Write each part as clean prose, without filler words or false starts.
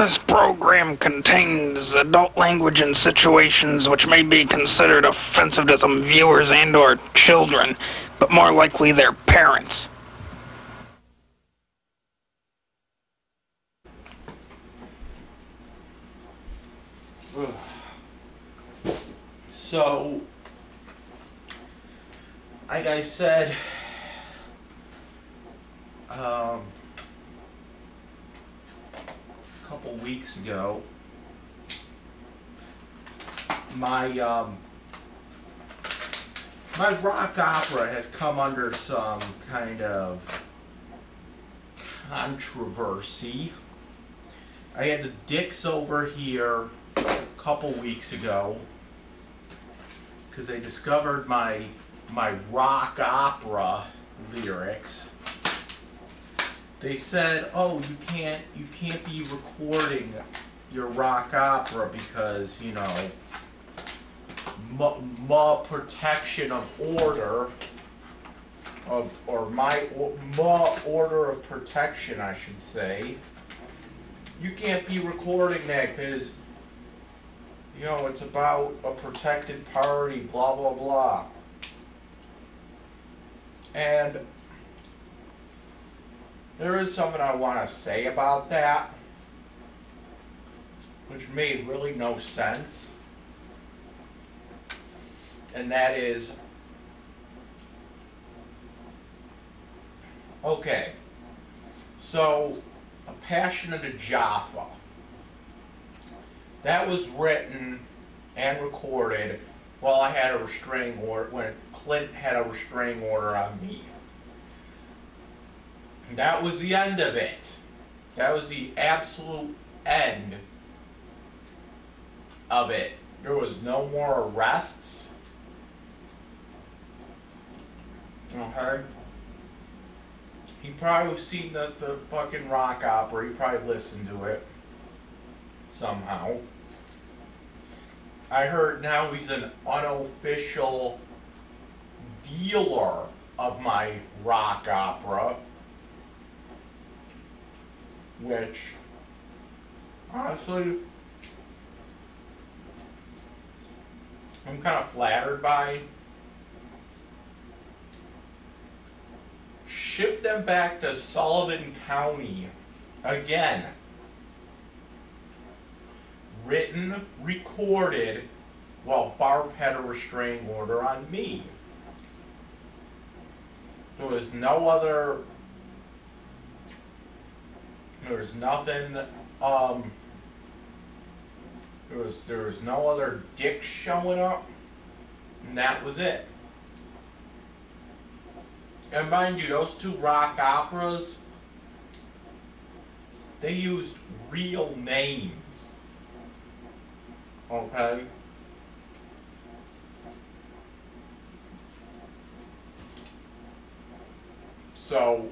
This program contains adult language and situations which may be considered offensive to some viewers and/or children, but more likely their parents. So, like I said, a couple weeks ago, my rock opera has come under some kind of controversy. I had the dicks over here a couple weeks ago because they discovered my rock opera lyrics. They said, "Oh, you can't be recording your rock opera because, you know, my protection of order or my order of protection, I should say. You can't be recording that because, you know, it's about a protected party, blah, blah, blah." And there is something I want to say about that, which made really no sense. And that is, okay, so A Passion of the Jaffa, that was written and recorded while I had a restraining order, when Clint had a restraining order on me. And that was the end of it. That was the absolute end of it. There was no more arrests. Okay? He probably seen the fucking rock opera. He probably listened to it somehow. I heard now he's an unofficial dealer of my rock opera, which, honestly, I'm kind of flattered by. Ship them back to Sullivan County again. Written, recorded, while Barf had a restraining order on me. There was no other, there was nothing, there was no other dick showing up, and that was it. And mind you, those two rock operas, they used real names. Okay? So,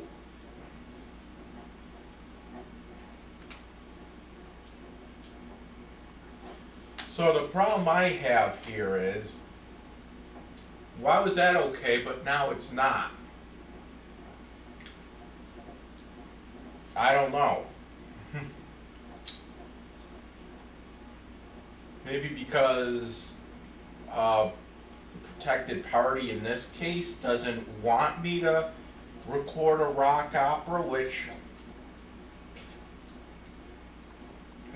the problem I have here is, why was that okay, but now it's not? I don't know. Maybe because the protected party in this case doesn't want me to record a rock opera, which,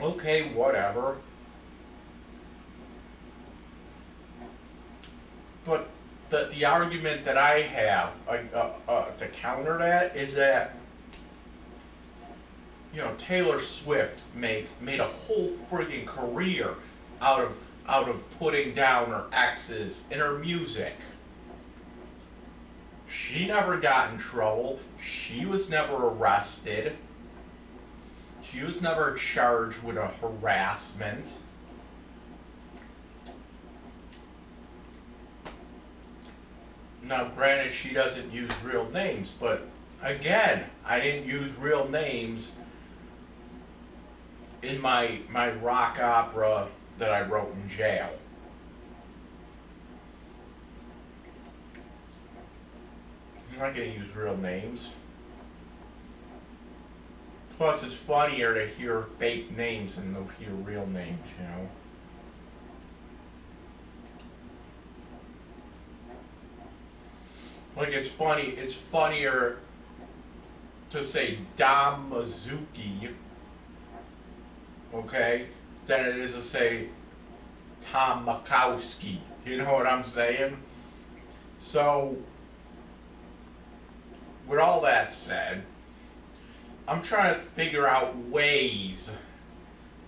okay, whatever. But the argument that I have to counter that is that, you know, Taylor Swift made a whole friggin' career out of putting down her exes in her music. She never got in trouble. She was never arrested. She was never charged with a harassment. Now, granted, she doesn't use real names, but again, I didn't use real names in my rock opera that I wrote in jail. I'm not going to use real names. Plus, it's funnier to hear fake names than to hear real names, you know. Like, it's funnier to say Dom Mazuki, okay, than it is to say Tom Makowski. You know what I'm saying? So, with all that said, I'm trying to figure out ways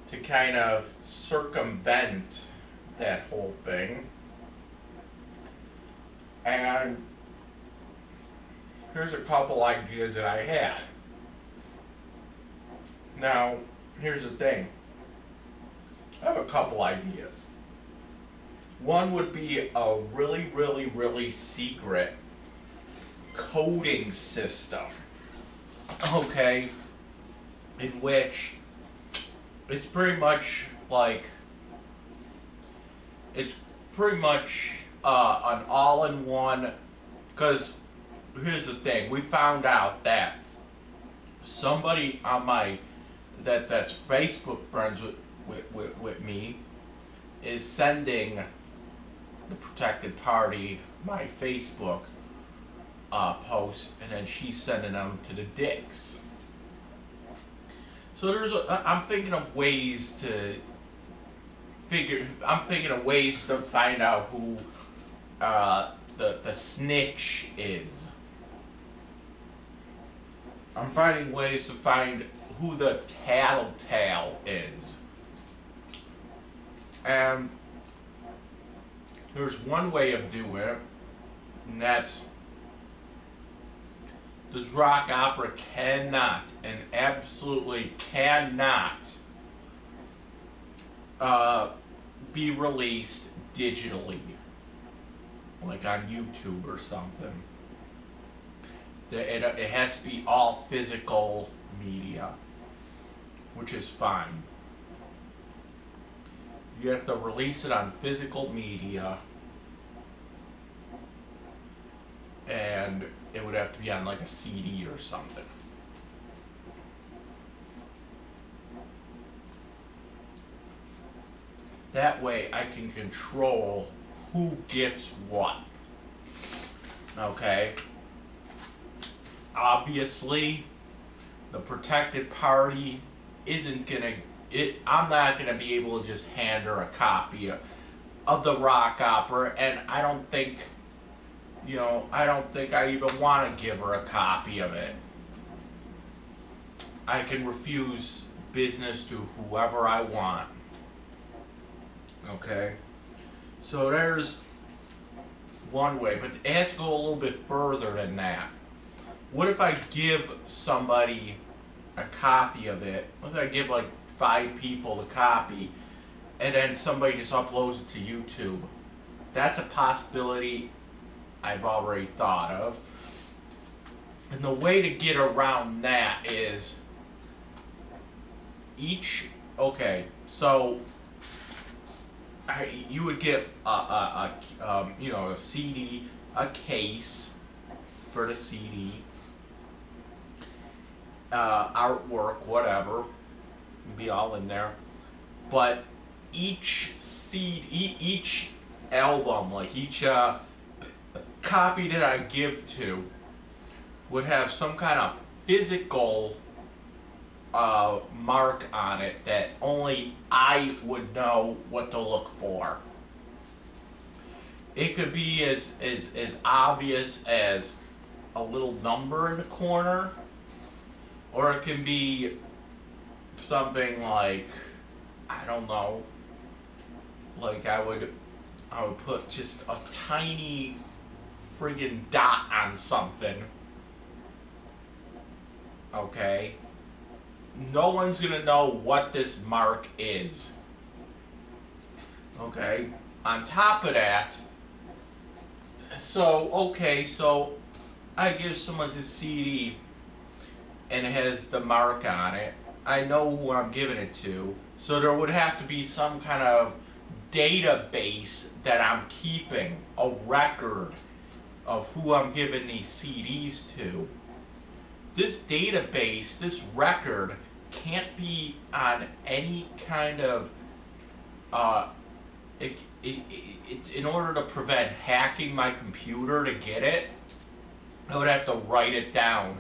to kind of circumvent that whole thing. And here's a couple ideas that I had. Now, here's the thing. I have a couple ideas. One would be a really, really, really secret coding system. Okay, in which it's pretty much like, it's pretty much an all-in-one, because here's the thing, we found out that somebody on that's Facebook friends with me is sending the protected party my Facebook posts, and then she's sending them to the dicks. So I'm thinking of ways to find out who the snitch is. I'm finding ways to find who the tattletale is. And there's one way of doing it, and that's this rock opera cannot, and absolutely cannot, be released digitally, like on YouTube or something. It has to be all physical media, which is fine. You have to release it on physical media, and it would have to be on like a CD or something. That way I can control who gets what. Okay? Obviously, the protected party isn't gonna, I'm not gonna be able to just hand her a copy of the rock opera, and I don't think I even want to give her a copy of it. I can refuse business to whoever I want. Okay? So there's one way, but it has to go a little bit further than that. What if I give somebody a copy of it? What if I give like 5 people the copy, and then somebody just uploads it to YouTube? That's a possibility I've already thought of. And the way to get around that is you would get a CD, a case for the CD, artwork, whatever, it'd be all in there. But each CD, each album, like each copy that I give to would have some kind of physical mark on it that only I would know what to look for. It could be as obvious as a little number in the corner, or it can be something like, I don't know, like I would put just a tiny friggin' dot on something. Okay? No one's gonna know what this mark is. Okay? On top of that, so I give someone this CD and it has the mark on it. I know who I'm giving it to, so there would have to be some kind of database that I'm keeping, a record of who I'm giving these CDs to. this database, this record, can't be on any kind of, in order to prevent hacking my computer to get it, I would have to write it down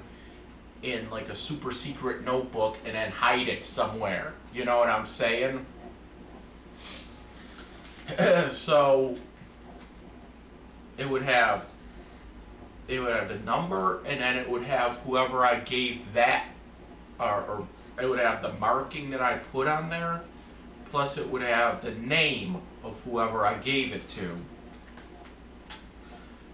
in like a super secret notebook and then hide it somewhere. You know what I'm saying? So it would have the number, and then it would have whoever I gave that, or it would have the marking that I put on there, plus it would have the name of whoever I gave it to.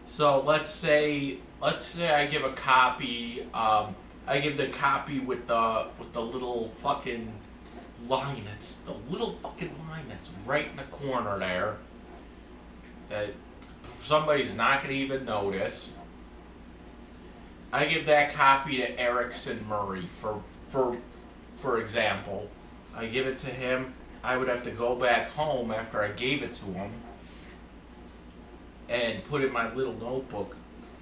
So let's say I give a copy. I give the copy with the little fucking line. That's the little fucking line that's right in the corner there. That somebody's not gonna even notice. I give that copy to Erickson Murray for example. I give it to him. I would have to go back home after I gave it to him and put in my little notebook,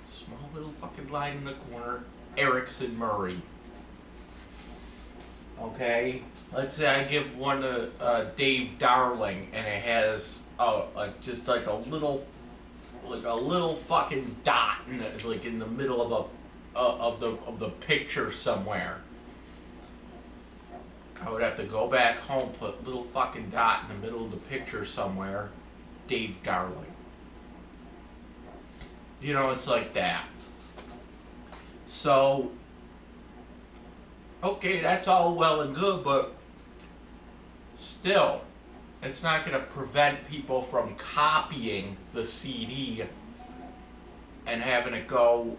small little fucking line in the corner, Erickson Murray. Okay, let's say I give one to Dave Darling, and it has just like a little fucking dot in it, like in the middle of the picture somewhere. I would have to go back home, put little fucking dot in the middle of the picture somewhere, Dave Darling. You know, it's like that. So, okay, that's all well and good, but still, it's not going to prevent people from copying the CD and having it go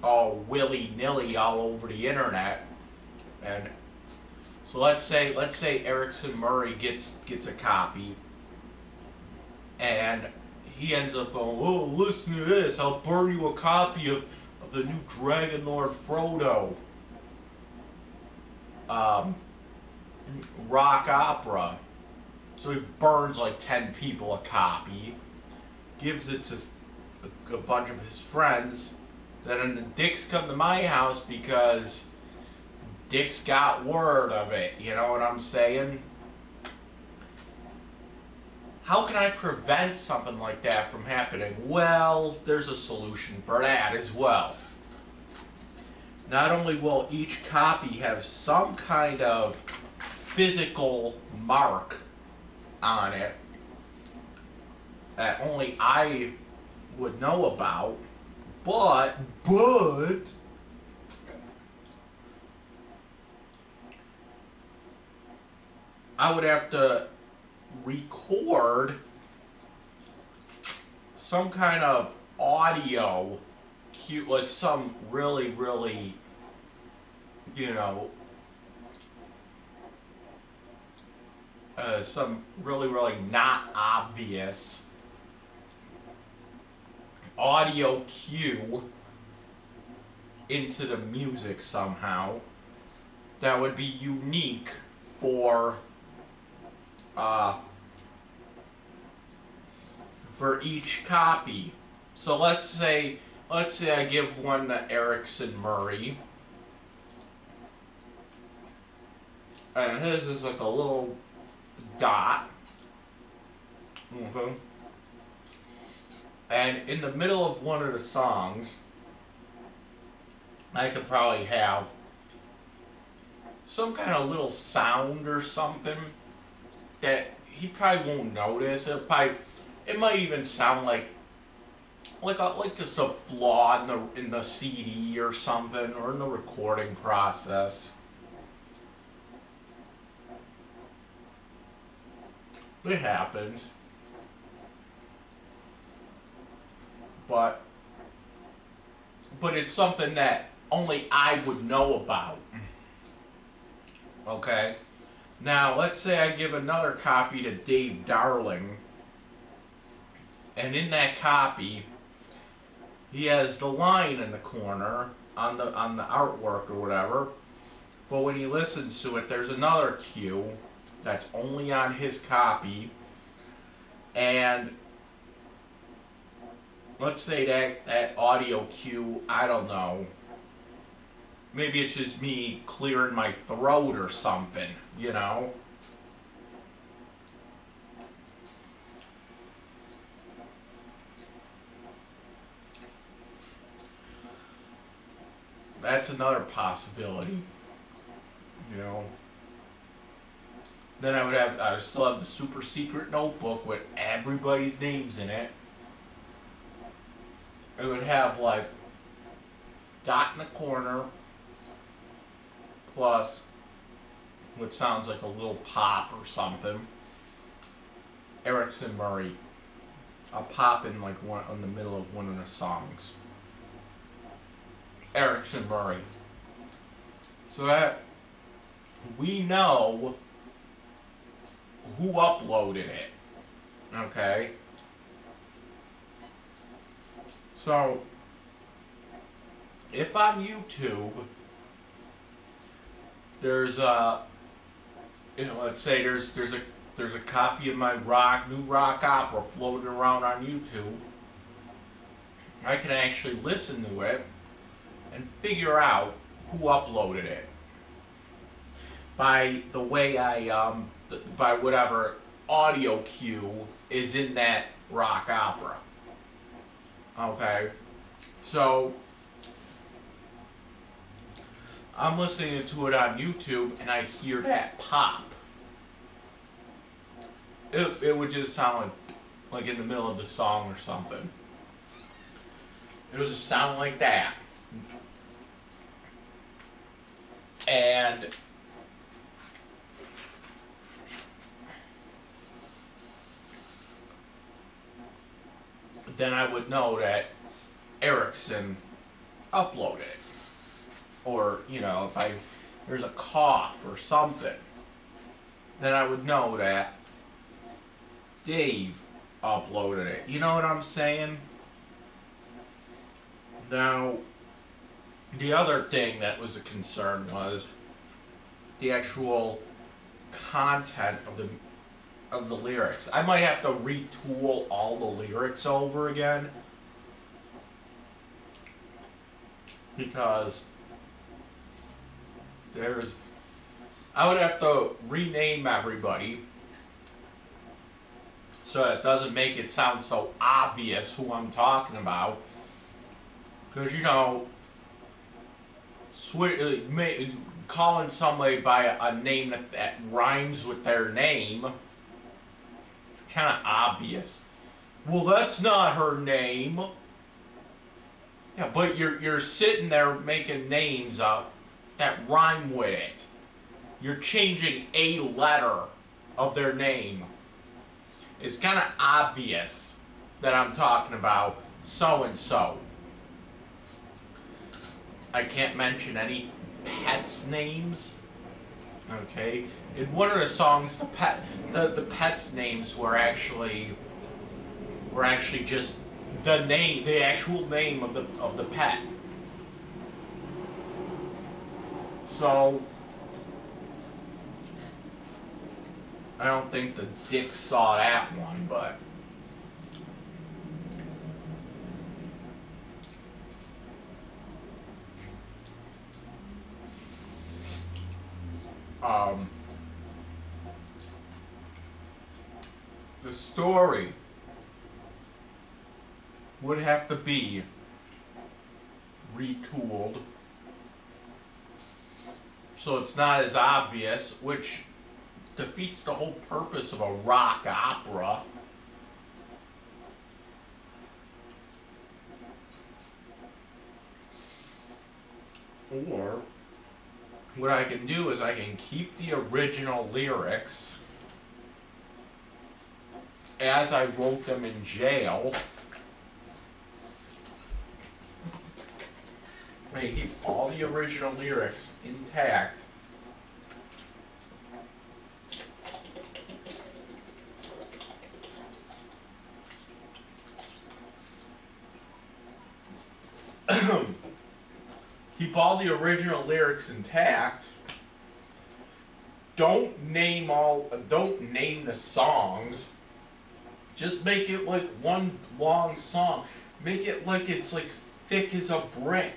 all willy-nilly all over the internet. And so let's say Erickson Murray gets a copy, and he ends up going, oh, listen to this, I'll burn you a copy of the new Dragonlordfrodo rock opera. So he burns like 10 people a copy, gives it to a bunch of his friends. Then the dicks come to my house because dicks got word of it. You know what I'm saying? How can I prevent something like that from happening? Well, there's a solution for that as well. Not only will each copy have some kind of physical mark on it that only I would know about, but I would have to record some kind of audio cue, like some really, you know, some really not obvious audio cue into the music somehow that would be unique for each copy. So let's say I give one to Erickson Murray, and his is like a little dot. Okay. And in the middle of one of the songs, I could probably have some kind of little sound or something that he probably won't notice. It might even sound like just a flaw in the CD or something, or in the recording process. It happens. But it's something that only I would know about. Okay? Now, let's say I give another copy to Dave Darling, and in that copy, he has the line in the corner on the artwork or whatever, but when he listens to it, there's another cue that's only on his copy, and let's say that audio cue, I don't know, maybe it's just me clearing my throat or something, you know? That's another possibility, you know? Then I would still have the super secret notebook with everybody's names in it. It would have like dot in the corner plus what sounds like a little pop or something. Erickson Murray. A pop in like one in the middle of one of the songs. Erickson Murray. So that we know who uploaded it. Okay? So if on YouTube there's a, you know, let's say there's a copy of my new rock opera floating around on YouTube, I can actually listen to it and figure out who uploaded it by the way by whatever audio cue is in that rock opera. Okay, so I'm listening to it on YouTube and I hear that pop. It would just sound like in the middle of the song or something. It would just sound like that. And then I would know that Erickson uploaded it. Or, you know, if there's a cough or something, then I would know that Dave uploaded it. You know what I'm saying? Now, the other thing that was a concern was the actual content of the lyrics. I might have to retool all the lyrics over again because I would have to rename everybody so it doesn't make it sound so obvious who I'm talking about. Because, you know, calling somebody by a name that rhymes with their name, it's kind of obvious. Well, that's not her name. Yeah, but you're sitting there making names up that rhyme with it. You're changing a letter of their name. It's kind of obvious that I'm talking about so-and-so. I can't mention any pets' names. Okay? In one of the songs, the pets' names were actually just the actual name of the pet. So I don't think the dick saw that one, but the story would have to be retooled so it's not as obvious, which defeats the whole purpose of a rock opera. Or what I can do is I can keep the original lyrics as I wrote them in jail. I can keep all the original lyrics intact. Keep all the original lyrics intact. Don't name the songs. Just make it like one long song. Make it like it's like thick as a brick.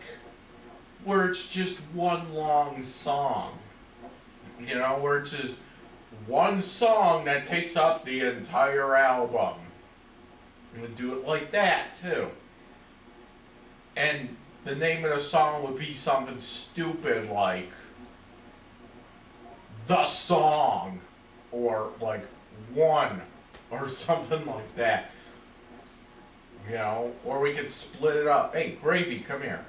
where it's just one long song. You know, where it's just one song that takes up the entire album. You would do it like that, too. And the name of the song would be something stupid like The Song, or like One, or something like that. You know, or we could split it up. Hey, Gravy, come here.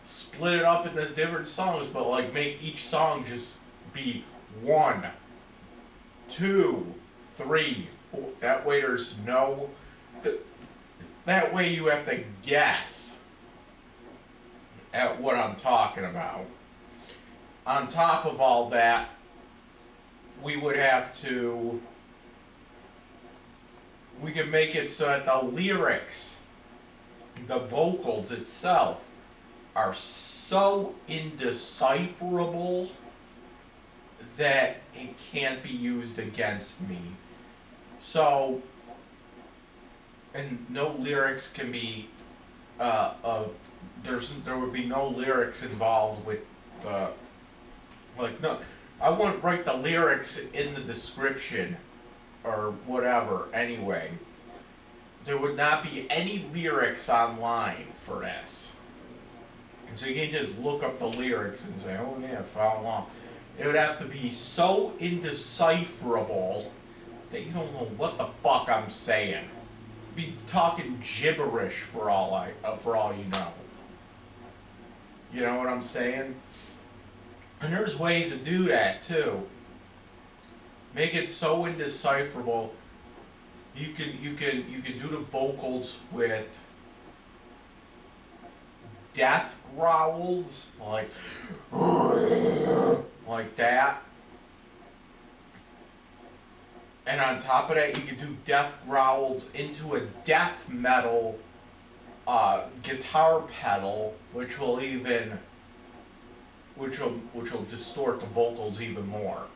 Split it up into different songs, but like make each song just be 1, 2, 3, 4. That way there's no... That way you have to guess at what I'm talking about. On top of all that, we would have to... We could make it so that the lyrics, the vocals itself, are so indecipherable that it can't be used against me. So, and no lyrics can be, there would be no lyrics involved with the, like, no, I wouldn't write the lyrics in the description or whatever anyway. There would not be any lyrics online for this. So you can just look up the lyrics and say, oh yeah, follow along. It would have to be so indecipherable that you don't know what the fuck I'm saying. Be talking gibberish for all you know. You know what I'm saying? And there's ways to do that too. Make it so indecipherable. You can do the vocals with death growls, like that. And on top of that, you can do death growls into a death metal guitar pedal, which will distort the vocals even more.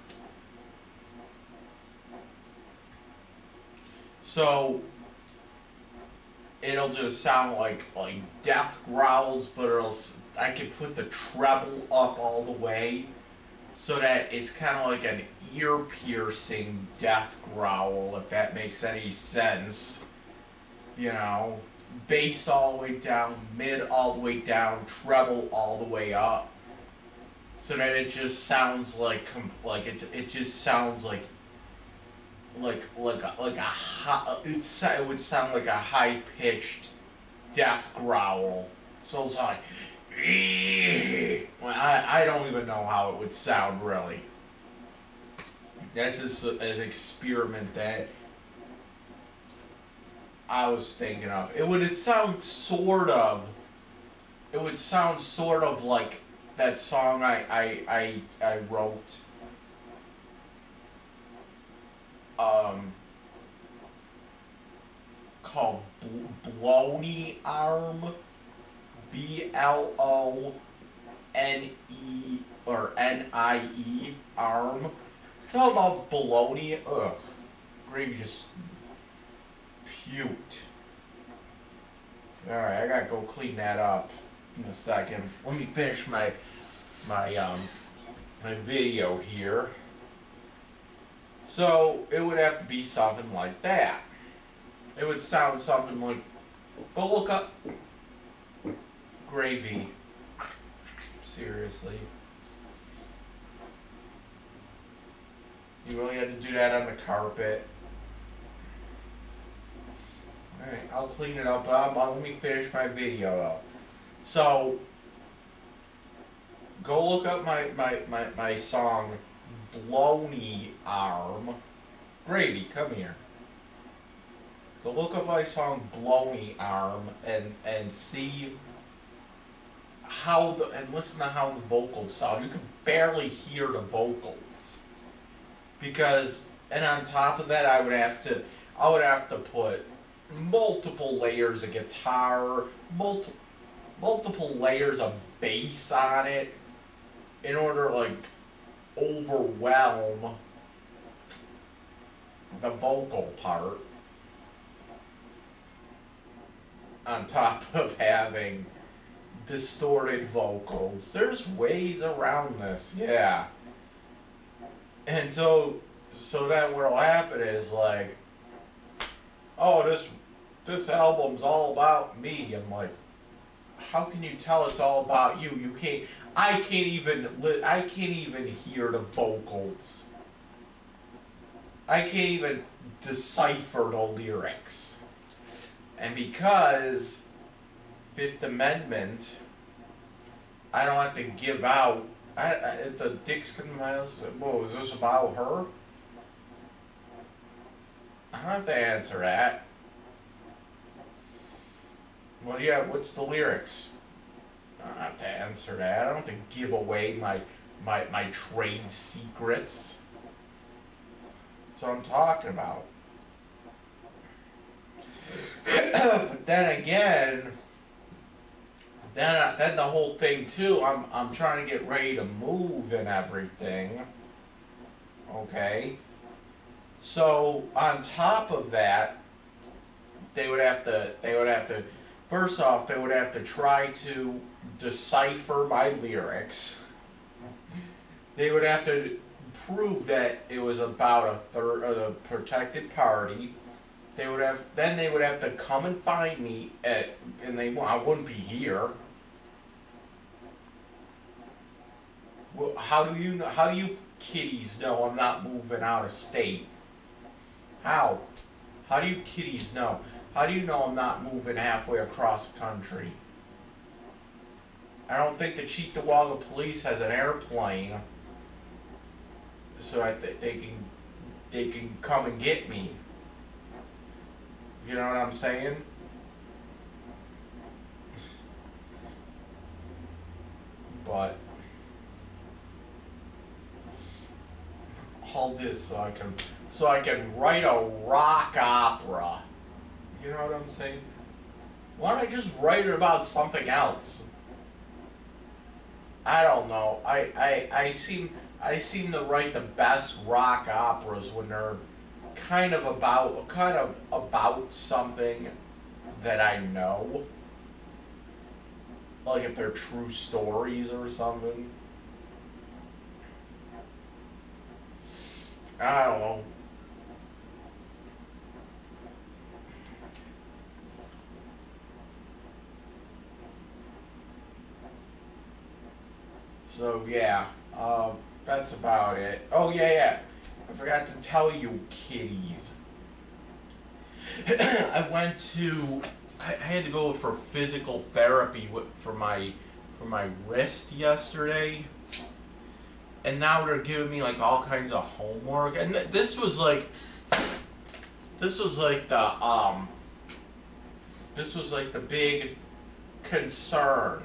So it'll just sound like death growls, but I can put the treble up all the way so that it's kind of like an ear-piercing death growl, if that makes any sense. You know, bass all the way down, mid all the way down, treble all the way up, so that it just sounds like it just sounds like a high, it would sound like a high-pitched death growl. So it's like, well, I don't even know how it would sound really. That's just an experiment that I was thinking of. It would sound sort of like that song I wrote. Called Blony Arm, BLONE or NIE Arm. It's all about baloney. Ugh, Gravy just puked. All right, I gotta go clean that up in a second. Let me finish my video here. So it would have to be something like that. It would sound something like, go look up Gravy. Seriously. You really had to do that on the carpet. Alright, I'll clean it up. Let me finish my video though. So, go look up my song, Blony Arm. Gravy, come here. So look up my song Blony Arm and see and listen to how the vocals sound. You can barely hear the vocals. Because, and on top of that I would have to put multiple layers of guitar, multiple layers of bass on it in order to like overwhelm the vocal part, on top of having distorted vocals. There's ways around this, yeah. And so then what'll happen is like, oh, this album's all about me. I'm like, how can you tell it's all about you? You can't. I can't even hear the vocals. I can't even decipher the lyrics. And because Fifth Amendment, I don't have to give out. If the dicks come out, whoa, is this about her? I don't have to answer that. Well, yeah, what's the lyrics? I don't have to answer that. I don't have to give away my trade secrets. That's what I'm talking about. But then again, then the whole thing too, I'm trying to get ready to move and everything. Okay? So on top of that, they would have to first off, they would have to try to decipher my lyrics. They would have to prove that it was about a third of the protected party. They would have to come and find me I wouldn't be here. Well, how do you kiddies know I'm not moving out of state? How? How do you kiddies know? How do you know I'm not moving halfway across the country? I don't think the Cheektowaga police has an airplane so that they can come and get me. You know what I'm saying? But all this so I can write a rock opera. You know what I'm saying? Why don't I just write it about something else? I don't know. I seem to write the best rock operas when they're kind of about something that I know. Like if they're true stories or something. I don't know. So yeah, that's about it. Oh yeah. I forgot to tell you, kiddies. I had to go for physical therapy for my wrist yesterday, and now they're giving me like all kinds of homework. And this was like the big concern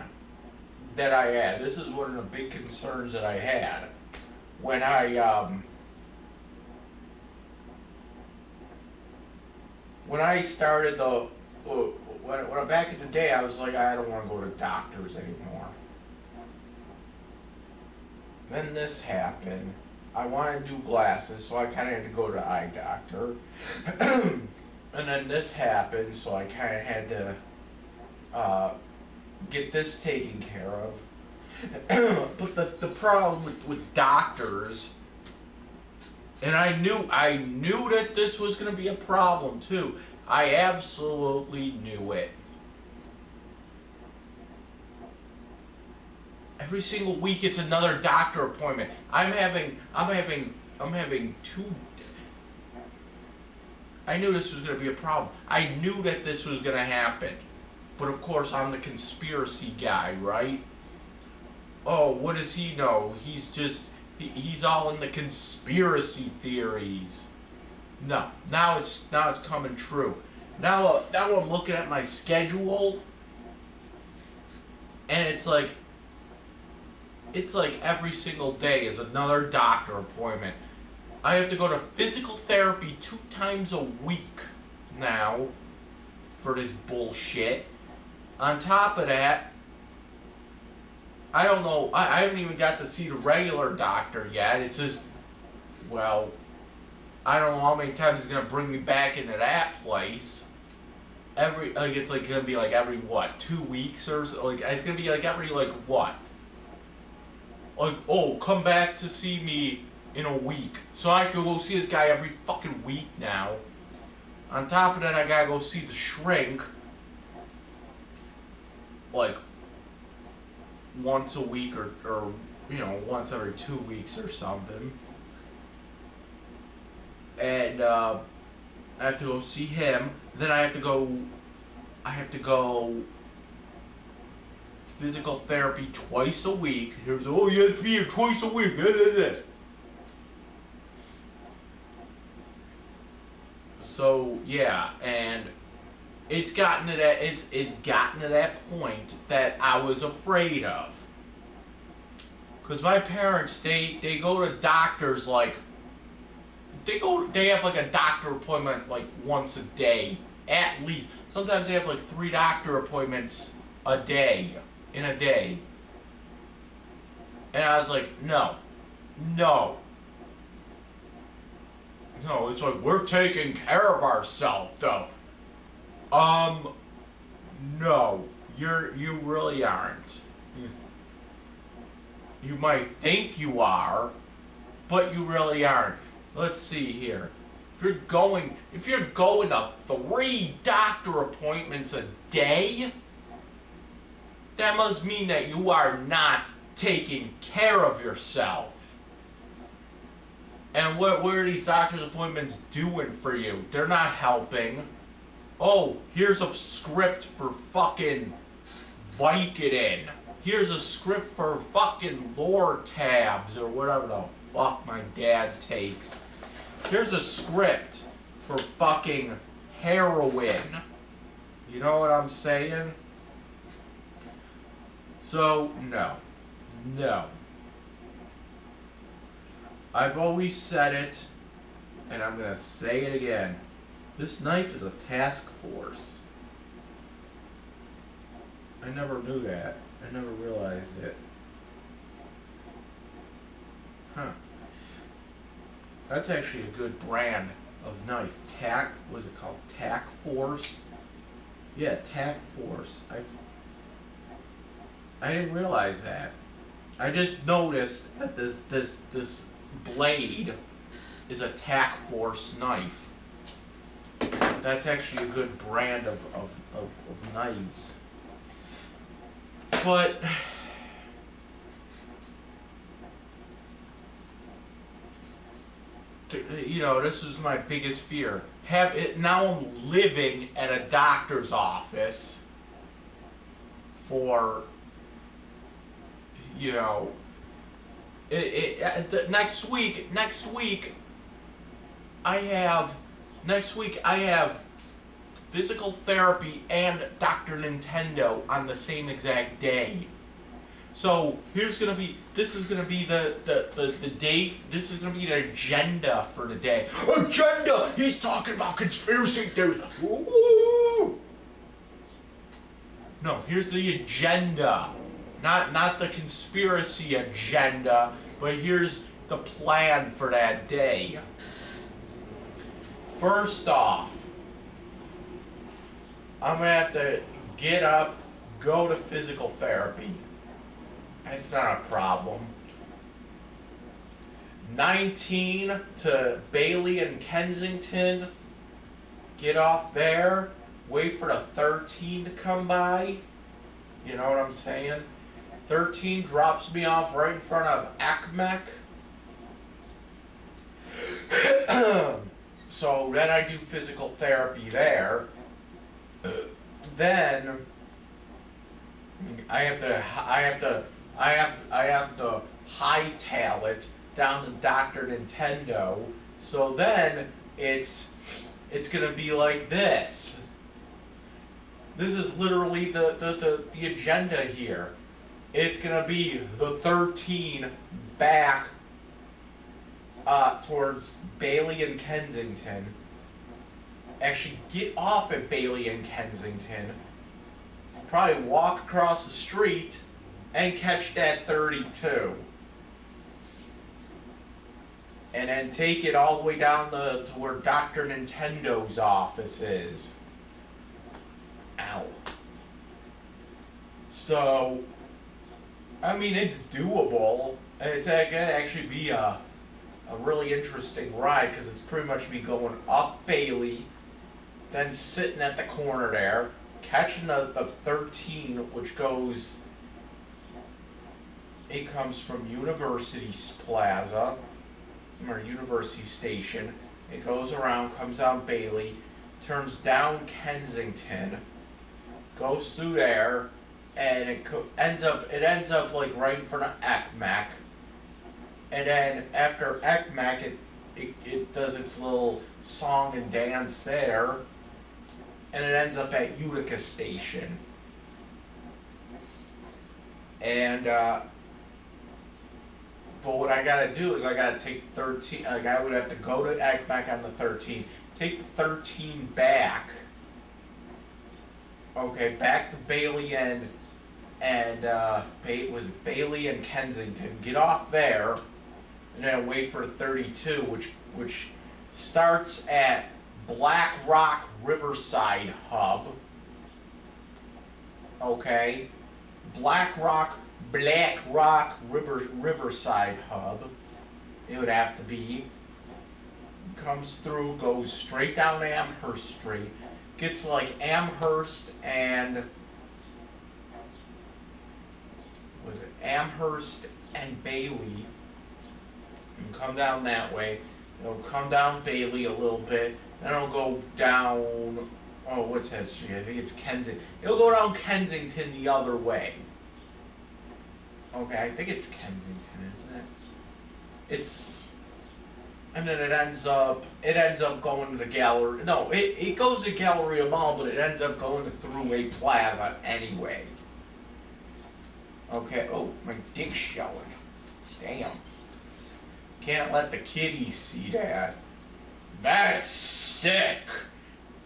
that I had. This is one of the big concerns that I had when I started when back in the day, I was like, I don't want to go to doctors anymore. Then this happened. I wanted new glasses, so I kind of had to go to the eye doctor. And then this happened, so I kind of had to get this taken care of. But the problem with doctors, and I knew that this was going to be a problem too. I absolutely knew it. Every single week it's another doctor appointment. I'm having two. I knew this was going to be a problem. I knew that this was going to happen. But of course I'm the conspiracy guy, right? Oh, what does he know? He's all in the conspiracy theories. No, now it's coming true. Now I'm looking at my schedule, and it's like every single day is another doctor appointment. I have to go to physical therapy 2 times a week now for this bullshit. On top of that, I don't know, I haven't even got to see the regular doctor yet. It's just, well, I don't know how many times he's going to bring me back into that place. every, like, it's like gonna be like every what, 2 weeks or so? Like, it's gonna be like every, like, what? Like, oh, come back to see me in a week. So I can go see this guy every fucking week now. On top of that, I gotta go see the shrink, like, once a week or you know, once every 2 weeks or something. And I have to go see him. Then I have to go physical therapy twice a week. Here's, oh, you have to be here twice a week. So yeah, and it's gotten to that point that I was afraid of. Cause my parents, they go to doctors like they have like a doctor appointment like once a day at least. Sometimes they have like 3 doctor appointments a day in a day. And I was like, no. It's like, we're taking care of ourselves though. No, you really aren't. You might think you are, but you really aren't. Let's see here. If you're going to 3 doctor appointments a day, that must mean that you are not taking care of yourself. And what are these doctor's appointments doing for you? They're not helping. Oh, here's a script for fucking Vicodin. Here's a script for fucking Lortabs or whatever the fuck my dad takes. Here's a script for fucking heroin. You know what I'm saying? So, no. I've always said it, and I'm going to say it again. This knife is a task force. I never knew that. I never realized it. Huh. That's actually a good brand of knife. What is it called? Tack Force? Yeah, Tack Force. I didn't realize that. I just noticed that this blade is a Tack Force knife. That's actually a good brand of knives. But you know, this is my biggest fear. Now I'm living at a doctor's office for, you know, next week I have physical therapy and Dr. Nintendo on the same exact day. So this is gonna be the date. This is gonna be the agenda for the day. Agenda. He's talking about conspiracy theories. Woo! No, here's the agenda. Not the conspiracy agenda, but here's the plan for that day. First off, I'm gonna have to get up, go to physical therapy. It's not a problem. 19 to Bailey and Kensington. Get off there. Wait for the 13 to come by. You know what I'm saying? 13 drops me off right in front of ACMEC. So then I do physical therapy there. Then I have to hightail it down to Dr. Nintendo. So then it's gonna be like this. This is literally the agenda here. It's gonna be the 13 back towards Bailey and Kensington. Actually get off at Bailey and Kensington. Probably walk across the street and catch that 32. And then take it all the way down to where Dr. Nintendo's office is. Ow. So, I mean, it's doable. And it's going to actually be a really interesting ride because it's pretty much me going up Bailey, then sitting at the corner there, catching the 13, which goes, it comes from University Plaza, or University Station. It goes around, comes down Bailey, turns down Kensington, goes through there, and it ends up like right in front of ECMAC. And then after ECMAC, it does its little song and dance there, and it ends up at Utica Station. And but what I gotta do is I gotta take the 13. Like I would have to go to ECMAC on the 13, take the 13 back. Okay, back to Bailey and was it Bailey and Kensington. Get off there, and then wait for 32, which starts at Black Rock Riverside Hub. Okay, Black Rock Riverside Hub. It would have to be. Comes through, goes straight down Amherst Street, gets like Amherst and Bailey, and come down that way. It'll come down Bailey a little bit, then it'll go down. Oh, what's that street? I think it's Kensington. It'll go down Kensington the other way. Okay, I think it's Kensington, isn't it? It's, and then it ends up going to the gallery. No, it goes to Galleria Mall, but it ends up going to Thruway Plaza anyway. Okay. Oh, my dick's showing. Damn. Can't let the kiddies see that. That's sick.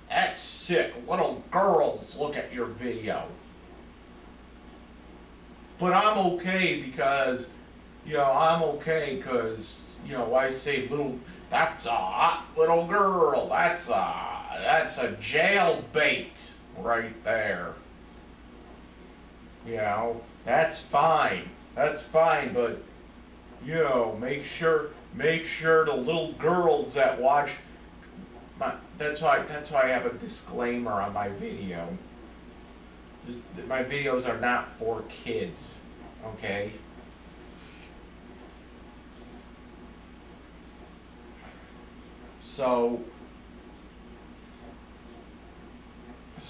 That's sick. Little girls, look at your video. But I'm okay because, I say that's a hot little girl. That's a jailbait right there. That's fine. That's fine, but, make sure the little girls that watch, that's why I have a disclaimer on my video. My videos are not for kids, okay? So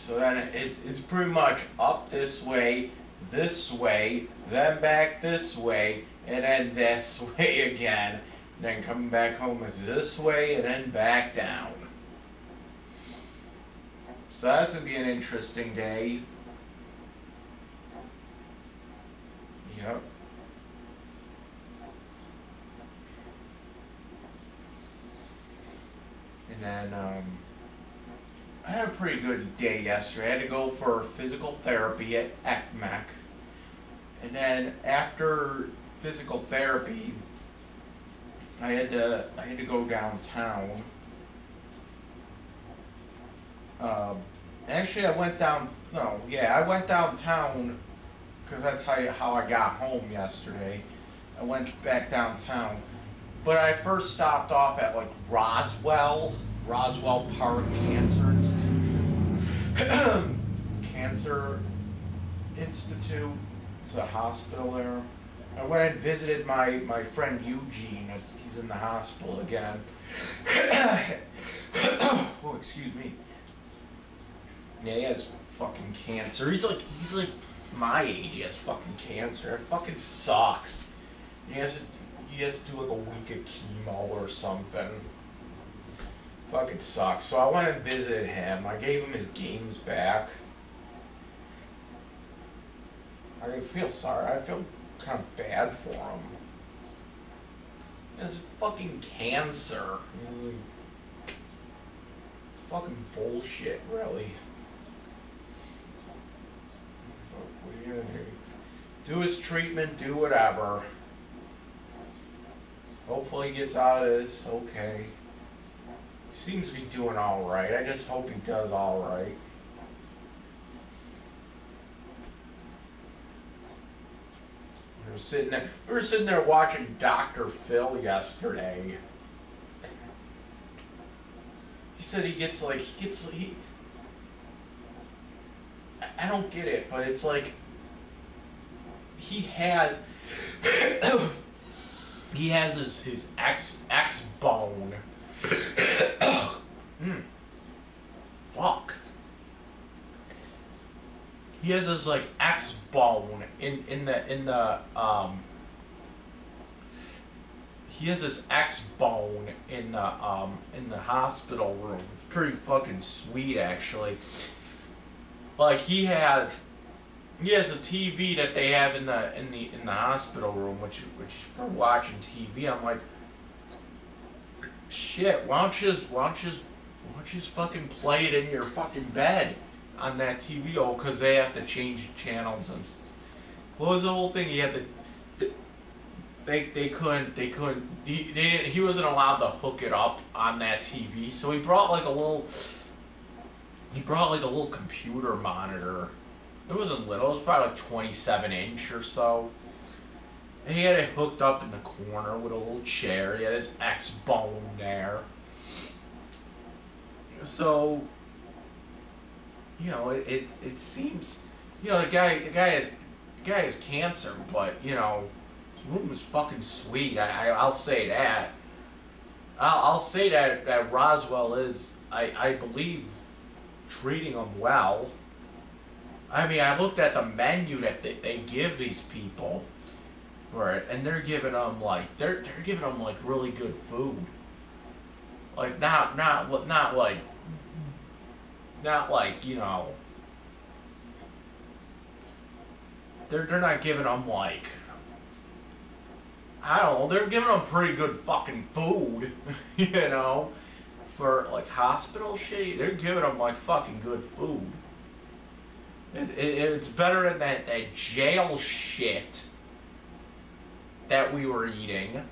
then it's pretty much up this way, then back this way, and then this way again. And then coming back home is this way, and then back down. So that's going to be an interesting day. Yep. And then I had a pretty good day yesterday. I had to go for physical therapy at ECMAC. And then after physical therapy, I had to go downtown. Actually, I went downtown because that's how I got home yesterday. I went back downtown. But I first stopped off at like Roswell Park Cancer Institute. It's a hospital there. I went and visited my friend Eugene. He's in the hospital again. Oh, excuse me. Yeah, he has fucking cancer. He's like my age. He has fucking cancer. It fucking sucks. He has to do like a week of chemo or something. Fucking sucks. So I went and visited him. I gave him his games back. I feel sorry. I feel kind of bad for him. He has fucking cancer. He's like, fucking bullshit, really. But what are you gonna do? Do his treatment, do whatever. Hopefully he gets out of this okay. He seems to be doing alright. I just hope he does alright. We were sitting there watching Dr. Phil yesterday. He said I don't get it, but it's like he has his X bone. Fuck. He has his like X bone in the he has his X bone in the hospital room. It's pretty fucking sweet, actually. Like he has a TV that they have in the hospital room, which for watching TV. I'm like, shit. Why don't you just fucking play it in your fucking bed on that TV? Oh, because they have to change channels and what was the whole thing? He had to. They couldn't. He wasn't allowed to hook it up on that TV, so he brought like a little computer monitor. It wasn't little. It was probably like 27-inch or so. And he had it hooked up in the corner with a little chair. He had his X bone there. So, you know, it seems, you know, the guy has cancer, but you know, his room is fucking sweet. I'll say that. I'll say that Roswell is, I believe, treating him well. I mean, I looked at the menu that they give these people for it, and they're giving them like really good food. Like not like, you know, they're not giving them like, I don't know, they're giving them pretty good fucking food, you know, for like hospital shit. They're giving them like fucking good food. It's better than that jail shit that we were eating,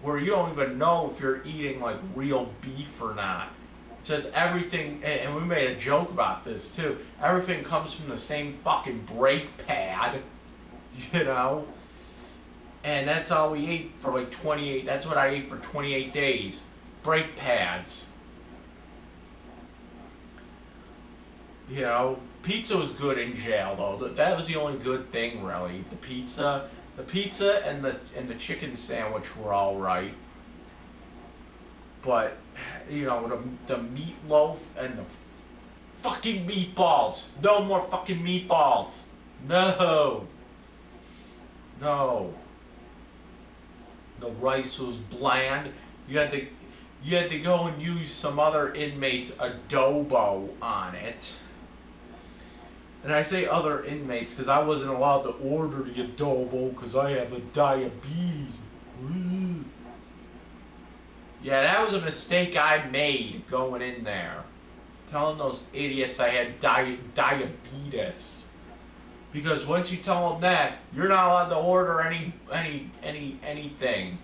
where you don't even know if you're eating like real beef or not. It says everything, and we made a joke about this too, everything comes from the same fucking brake pad, you know? And that's all we ate for like 28, that's what I ate for 28 days. Brake pads. You know, pizza was good in jail though. That was the only good thing really. The pizza and the chicken sandwich were all right. But you know, the meatloaf and the fucking meatballs. No more fucking meatballs. No. The rice was bland. You had to go and use some other inmate's adobo on it. And I say other inmates because I wasn't allowed to order the adobo because I have a diabetes. Yeah, that was a mistake I made going in there. Telling those idiots I had diabetes. Because once you tell them that, you're not allowed to order anything.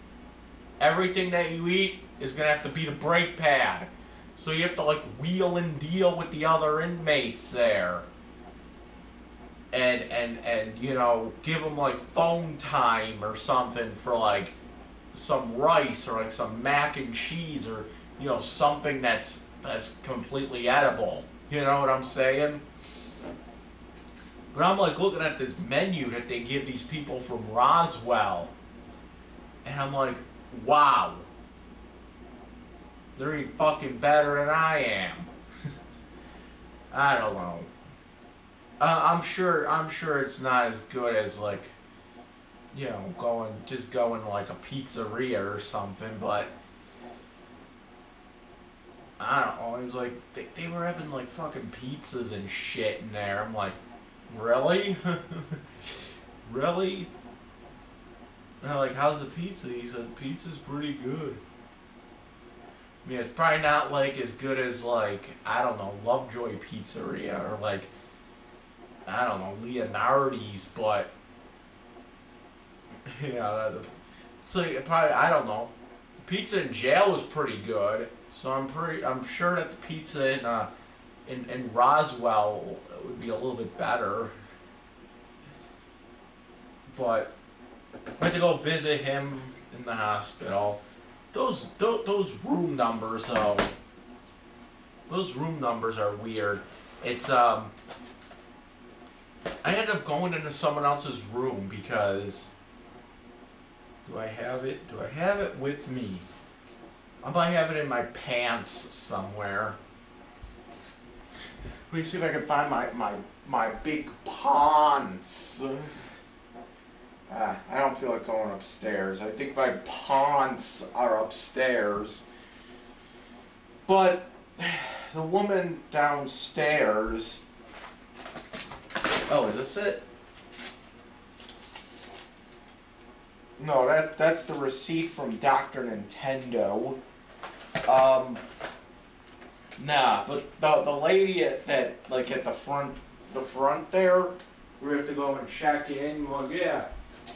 Everything that you eat is going to have to be the brake pad. So you have to like wheel and deal with the other inmates there. And you know, give them like phone time or something for like some rice or like some mac and cheese or, you know, something that's completely edible. You know what I'm saying? But I'm like looking at this menu that they give these people from Roswell, and I'm like, wow, they're even fucking better than I am. I don't know. I'm sure it's not as good as like, you know, going to like a pizzeria or something, but I don't know. It was like they were having like fucking pizzas and shit in there. I'm like, really? Really? And I'm like, how's the pizza? He said the pizza's pretty good. I mean, it's probably not like as good as like, I don't know, Lovejoy Pizzeria or like, I don't know, Leonardi's, but you know, it's like probably, I don't know. Pizza in jail was pretty good, so I'm sure that the pizza in Roswell would be a little bit better. but I went to go visit him in the hospital. Those room numbers, those room numbers are weird. It's I ended up going into someone else's room because do I have it? Do I have it with me? I might have it in my pants somewhere. Let me see if I can find my big pants. I don't feel like going upstairs. I think my pants are upstairs. But the woman downstairs. Oh, is this it? No, that's the receipt from Dr. Nintendo. Nah, but the lady at the front there, we have to go and check in. Well, yeah,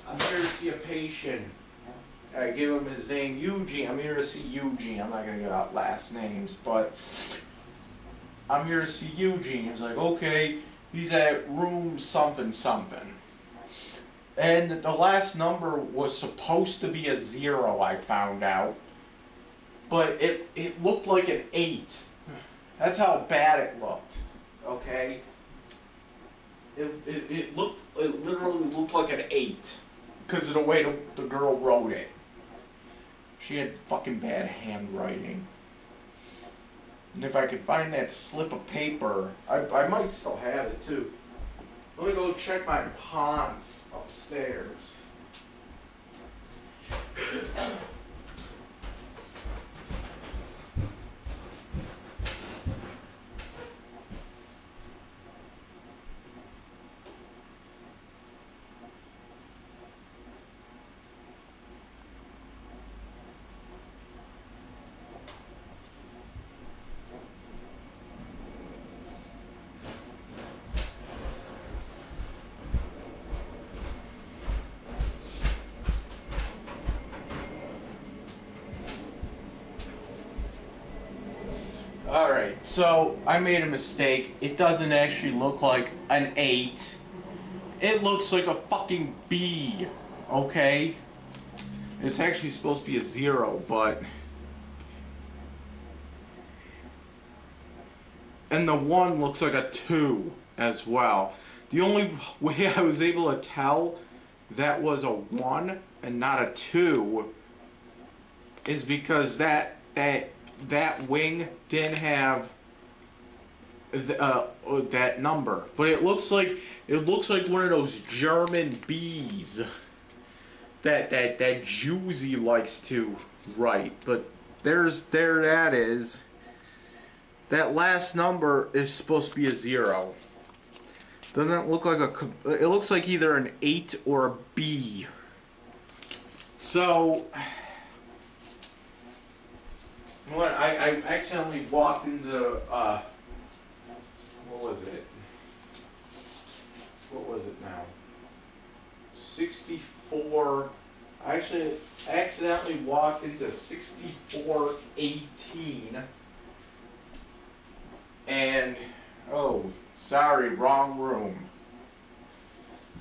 I'm here to see a patient. I give him his name, Eugene. I'm here to see Eugene. I'm not gonna give out last names, but I'm here to see Eugene. He's like, okay, he's at room something something. And the last number was supposed to be a 0, I found out. But it looked like an 8. That's how bad it looked. Okay? It literally looked like an 8. Because of the way the girl wrote it. She had fucking bad handwriting. And if I could find that slip of paper, I might still have it too. Let me go check my pants upstairs. Alright, so I made a mistake. It doesn't actually look like an 8. It looks like a fucking B, okay? It's actually supposed to be a 0, but... And the 1 looks like a 2 as well. The only way I was able to tell that was a 1 and not a 2 is because that wing didn't have that number, but it looks like one of those German B's that Juicy likes to write. But there that is. That last number is supposed to be a 0. Doesn't look like it looks like either an 8 or a B. So. I accidentally walked into, what was it? What was it now? 64, I actually accidentally walked into 6418, and, oh, sorry, wrong room.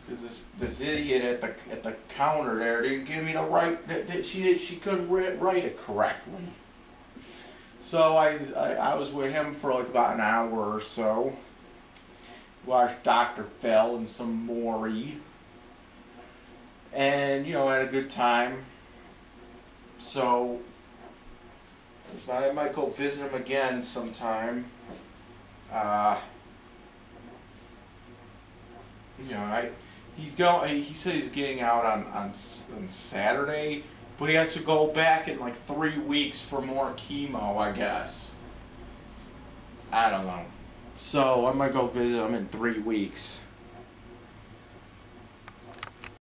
Because this idiot at the counter there didn't give me the right, she couldn't write it correctly. So I was with him for like about an hour or so. Watched Dr. Phil and some Maury. And, you know, had a good time. So I might go visit him again sometime. You know, he said he's getting out on Saturday. But he has to go back in like 3 weeks for more chemo, I guess. I don't know. So I might go visit him in 3 weeks.